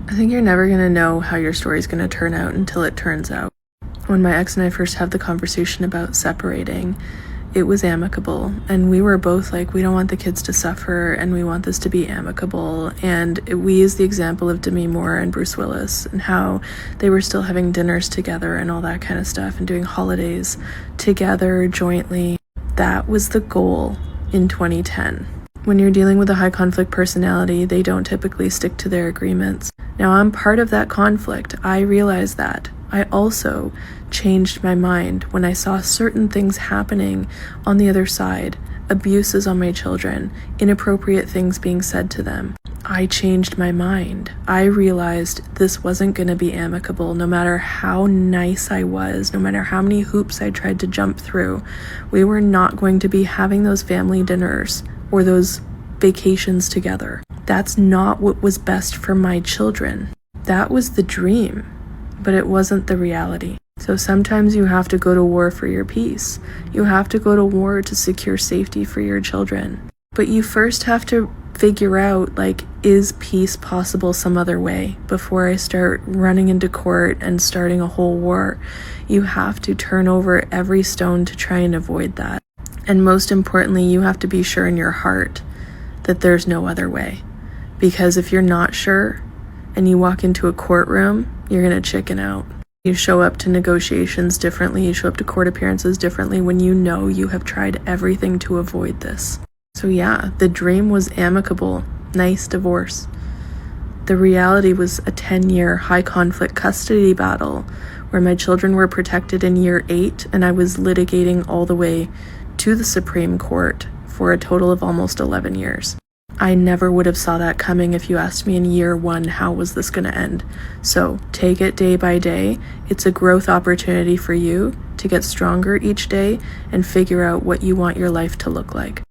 I think you're never going to know how your story's going to turn out until it turns out. When my ex and I first had the conversation about separating, it was amicable, and we were both like, we don't want the kids to suffer, and we want this to be amicable. And we used the example of Demi Moore and Bruce Willis and how they were still having dinners together and all that kind of stuff and doing holidays together jointly. That was the goal in 2010. When you're dealing with a high conflict personality, they don't typically stick to their agreements. Now, I'm part of that conflict. I realize that. I also changed my mind when I saw certain things happening on the other side, abuses on my children, inappropriate things being said to them. I changed my mind. I realized this wasn't going to be amicable, no matter how nice I was, no matter how many hoops I tried to jump through. We were not going to be having those family dinners or those vacations together. That's not what was best for my children. That was the dream, but it wasn't the reality. So sometimes you have to go to war for your peace. You have to go to war to secure safety for your children. But you first have to figure out, like, is peace possible some other way before I start running into court and starting a whole war? You have to turn over every stone to try and avoid that. And most importantly, you have to be sure in your heart that there's no other way. Because if you're not sure and you walk into a courtroom, you're going to chicken out. You show up to negotiations differently. You show up to court appearances differently when you know you have tried everything to avoid this. So yeah, the dream was amicable, nice divorce. The reality was a 10-year high conflict custody battle where my children were protected in year 8 and I was litigating all the way to the Supreme Court for a total of almost 11 years. I never would have saw that coming if you asked me in year 1, how was this going to end? So take it day by day. It's a growth opportunity for you to get stronger each day and figure out what you want your life to look like.